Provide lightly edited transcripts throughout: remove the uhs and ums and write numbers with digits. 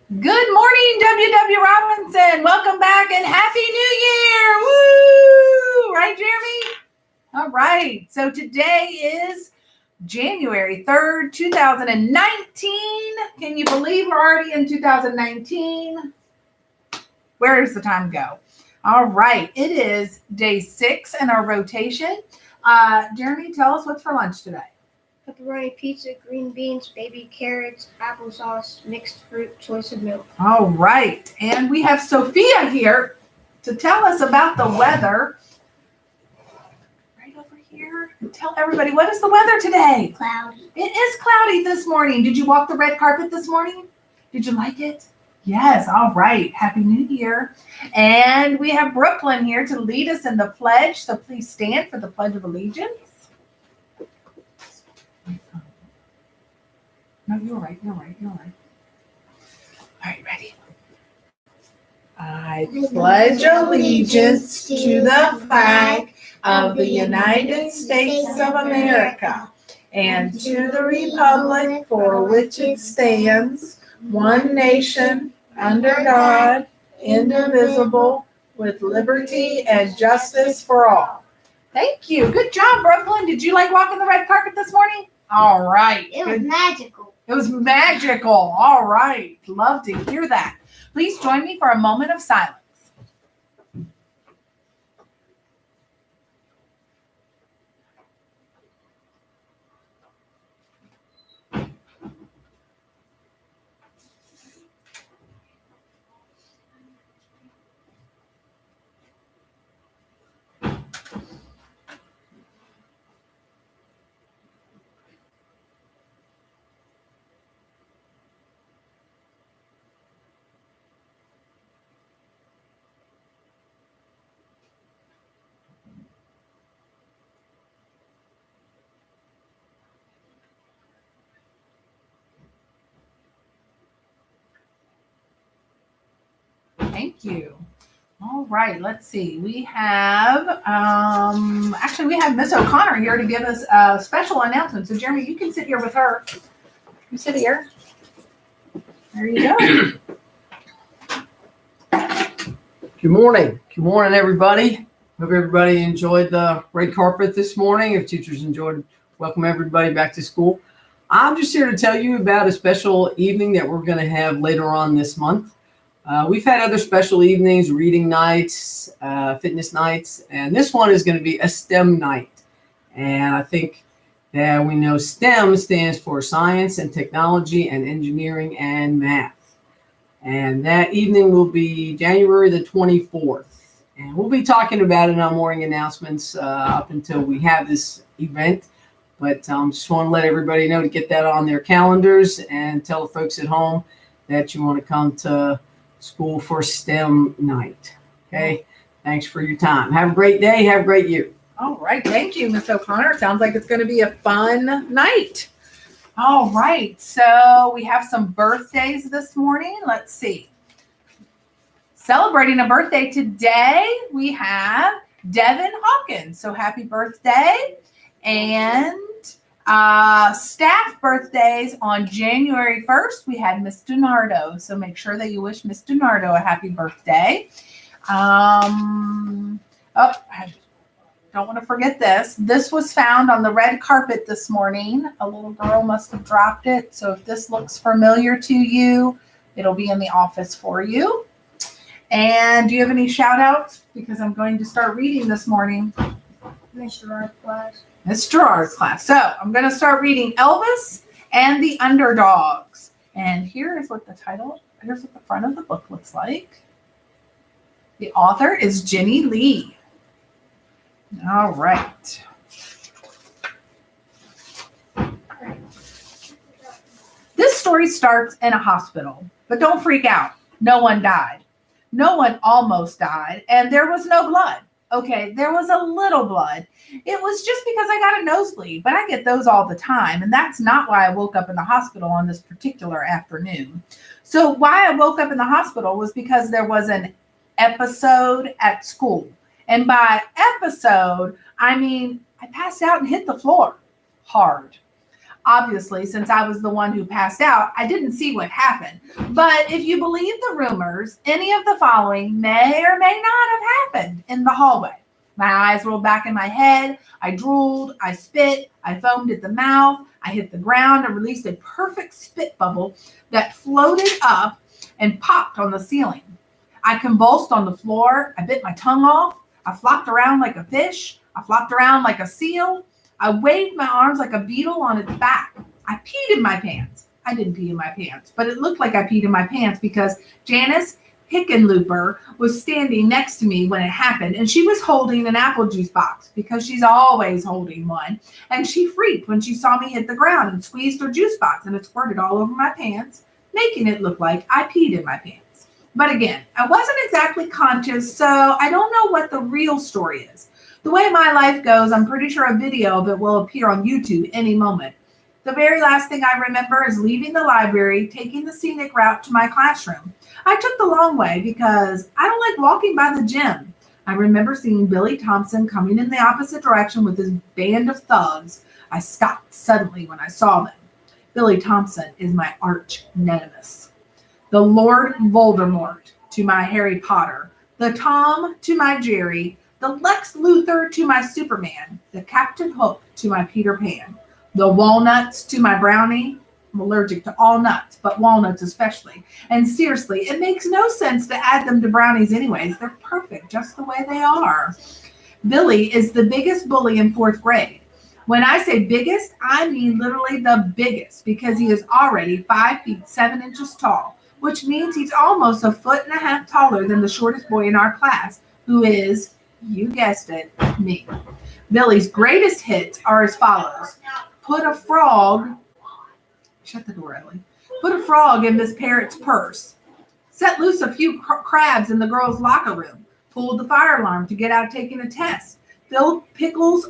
Good morning, W.W. Robinson. Welcome back and Happy New Year. Woo! Right, Jeremy? All right. So today is January 3rd, 2019. Can you believe we're already in 2019? Where does the time go? All right. It is day 6 in our rotation. Jeremy, tell us what's for lunch today. Pepperoni pizza, green beans, baby carrots, applesauce, mixed fruit, choice of milk. All right. And we have Sophia here to tell us about the weather. Right over here. Tell everybody, what is the weather today? Cloudy. It is cloudy this morning. Did you walk the red carpet this morning? Did you like it? Yes. All right. Happy New Year. And we have Brooklyn here to lead us in the pledge. So please stand for the Pledge of Allegiance. No, you're right. All right, ready? I pledge allegiance to the flag of the United States of America and to the republic for which it stands, one nation, under God, indivisible, with liberty and justice for all. Thank you. Good job, Brooklyn. Did you like walking the red carpet this morning? All right. It was magical. It was magical. All right. Love to hear that. Please join me for a moment of silence. Thank you. All right, let's see. We have we have Miss O'Connor here to give us a special announcement. So Jeremy, you can sit here with her. You sit here. There you go. Good morning. Good morning, everybody. Hope everybody enjoyed the red carpet this morning. If teachers enjoyed, welcome everybody back to school. I'm just here to tell you about a special evening that we're going to have later on this month. We've had other special evenings, reading nights, fitness nights, and this one is going to be a STEM night. And I think that we know STEM stands for science and technology and engineering and math. And that evening will be January the 24th. And we'll be talking about it in our morning announcements up until we have this event. But just want to let everybody know to get that on their calendars and tell the folks at home that you want to come to school for STEM night. Okay. Thanks for your time. Have a great day. Have a great year. All right. Thank you, Miss O'Connor. Sounds like it's going to be a fun night. All right. So we have some birthdays this morning. Let's see. Celebrating a birthday today, we have Devin Hawkins. So happy birthday. And staff birthdays on January 1st, we had Miss DiNardo. So make sure that you wish Miss DiNardo a happy birthday. I don't want to forget this. This was found on the red carpet this morning. A little girl must have dropped it. So if this looks familiar to you, it'll be in the office for you. And do you have any shout outs? Because I'm going to start reading this morning. Miss Gerard's class. Miss Gerard's class. So I'm going to start reading Elvis and the Underdogs. And here's what the front of the book looks like. The author is Jenny Lee. All right. This story starts in a hospital, but don't freak out. No one died. No one almost died, and there was no blood. Okay, there was a little blood. It was just because I got a nosebleed, but I get those all the time, and that's not why I woke up in the hospital on this particular afternoon. So why I woke up in the hospital was because there was an episode at school. And by episode, I mean I passed out and hit the floor hard. Obviously, since I was the one who passed out, I didn't see what happened. But if you believe the rumors, any of the following may or may not have happened in the hallway. My eyes rolled back in my head. I drooled. I spit. I foamed at the mouth. I hit the ground and released a perfect spit bubble that floated up and popped on the ceiling. I convulsed on the floor. I bit my tongue off. I flopped around like a fish. I flopped around like a seal. I waved my arms like a beetle on its back. I peed in my pants. I didn't pee in my pants, but it looked like I peed in my pants because Janice Hickenlooper was standing next to me when it happened, and she was holding an apple juice box because she's always holding one. And she freaked when she saw me hit the ground and squeezed her juice box, and it squirted all over my pants, making it look like I peed in my pants. But again, I wasn't exactly conscious, so I don't know what the real story is. The way my life goes, I'm pretty sure a video of it will appear on YouTube any moment. The very last thing I remember is leaving the library, taking the scenic route to my classroom. I took the long way because I don't like walking by the gym. I remember seeing Billy Thompson coming in the opposite direction with his band of thugs. I stopped suddenly when I saw them. Billy Thompson is my arch nemesis. The Lord Voldemort to my Harry Potter. The Tom to my Jerry. The Lex Luthor to my Superman, the Captain Hook to my Peter Pan, the walnuts to my brownie. I'm allergic to all nuts, but walnuts especially. And seriously, it makes no sense to add them to brownies anyways. They're perfect just the way they are. Billy is the biggest bully in 4th grade. When I say biggest, I mean literally the biggest because he is already 5 feet 7 inches tall, which means he's almost a foot and a half taller than the shortest boy in our class, who is, you guessed it, me. Billy's greatest hits are as follows. Put a frog, shut the door, Ellie. Put a frog in Miss Parrot's purse. Set loose a few crabs in the girls' locker room. Pulled the fire alarm to get out taking a test. Filled Pickles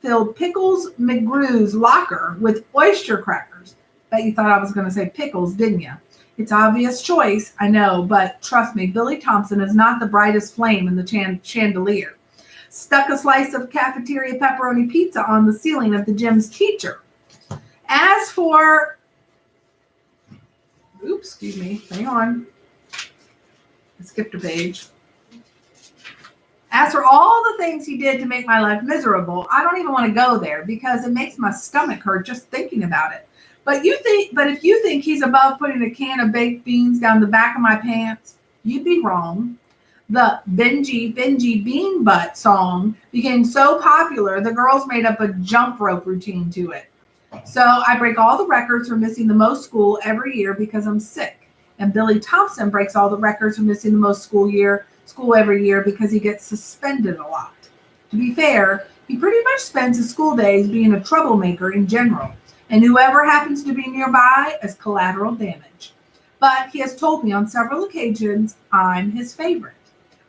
McGrew's locker with oyster crackers. Bet you thought I was going to say pickles, didn't you? It's obvious choice, I know, but trust me, Billy Thompson is not the brightest flame in the chandelier. Stuck a slice of cafeteria pepperoni pizza on the ceiling of the gym's teacher. As for, excuse me, hang on. I skipped a page. As for all the things he did to make my life miserable, I don't even want to go there because it makes my stomach hurt just thinking about it. But if you think he's above putting a can of baked beans down the back of my pants, you'd be wrong. The Benji Bean Butt song became so popular, the girls made up a jump rope routine to it. So I break all the records for missing the most school every year because I'm sick. And Billy Thompson breaks all the records for missing the most school every year because he gets suspended a lot. To be fair, he pretty much spends his school days being a troublemaker in general, and whoever happens to be nearby is collateral damage. But he has told me on several occasions I'm his favorite.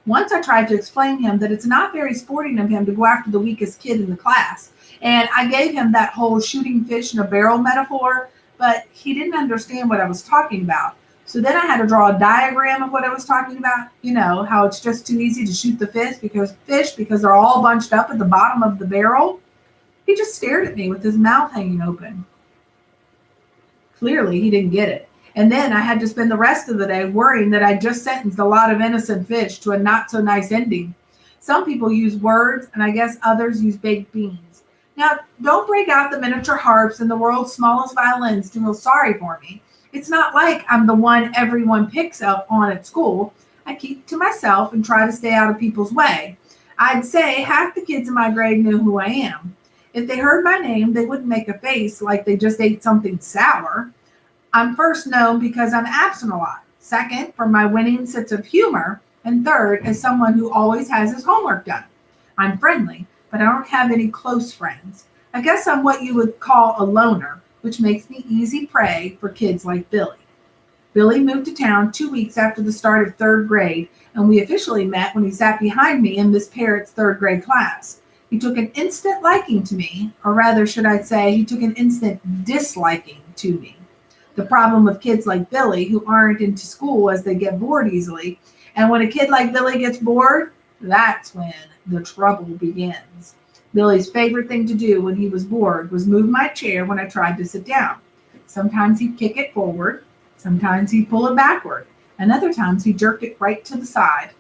Once I tried to explain to him that it's not very sporting of him to go after the weakest kid in the class, and I gave him that whole shooting fish in a barrel metaphor, but he didn't understand what I was talking about. So then I had to draw a diagram of what I was talking about. You know, how it's just too easy to shoot the fish because they're all bunched up at the bottom of the barrel. He just stared at me with his mouth hanging open. Clearly, he didn't get it. And then I had to spend the rest of the day worrying that I just sentenced a lot of innocent fish to a not so nice ending. Some people use words, and I guess others use baked beans. Now, don't break out the miniature harps and the world's smallest violins to feel sorry for me. It's not like I'm the one everyone picks up on at school. I keep to myself and try to stay out of people's way. I'd say half the kids in my grade knew who I am. If they heard my name, they wouldn't make a face like they just ate something sour. I'm first known because I'm absent a lot. Second, for my winning sense of humor. And third, as someone who always has his homework done. I'm friendly, but I don't have any close friends. I guess I'm what you would call a loner, which makes me easy prey for kids like Billy. Billy moved to town 2 weeks after the start of 3rd grade, and we officially met when he sat behind me in Miss Parrott's 3rd grade class. He took an instant liking to me, or rather, should I say, he took an instant disliking to me. The problem with kids like Billy who aren't into school as they get bored easily, and when a kid like Billy gets bored, that's when the trouble begins. Billy's favorite thing to do when he was bored was move my chair when I tried to sit down. Sometimes he'd kick it forward, sometimes he'd pull it backward, and other times he jerked it right to the side.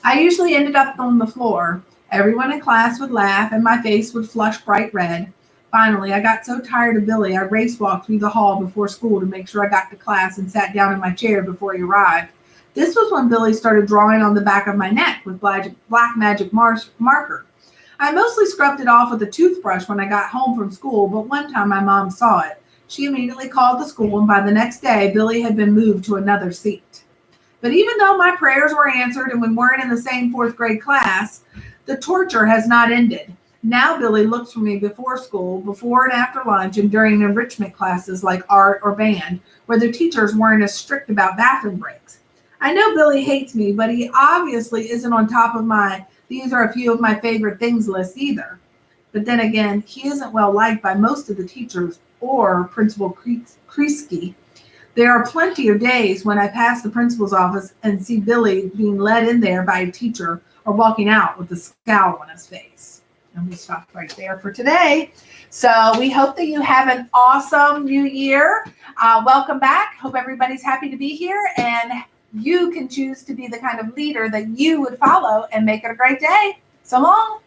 I usually ended up on the floor. Everyone in class would laugh and my face would flush bright red. Finally, I got so tired of Billy, I race walked through the hall before school to make sure I got to class and sat down in my chair before he arrived. This was when Billy started drawing on the back of my neck with black magic marker. I mostly scrubbed it off with a toothbrush when I got home from school, but one time my mom saw it. She immediately called the school, and by the next day, Billy had been moved to another seat. But even though my prayers were answered and we weren't in the same fourth grade class, the torture has not ended. Now Billy looks for me before school, before and after lunch, and during enrichment classes like art or band, where the teachers weren't as strict about bathroom breaks. I know Billy hates me, but he obviously isn't on top of my "these are a few of my favorite things" list either. But then again, he isn't well liked by most of the teachers or Principal Kreisky. There are plenty of days when I pass the principal's office and see Billy being led in there by a teacher or walking out with a scowl on his face. And we'll stop right there for today. So we hope that you have an awesome new year. Welcome back. Hope everybody's happy to be here, and you can choose to be the kind of leader that you would follow and make it a great day. So long.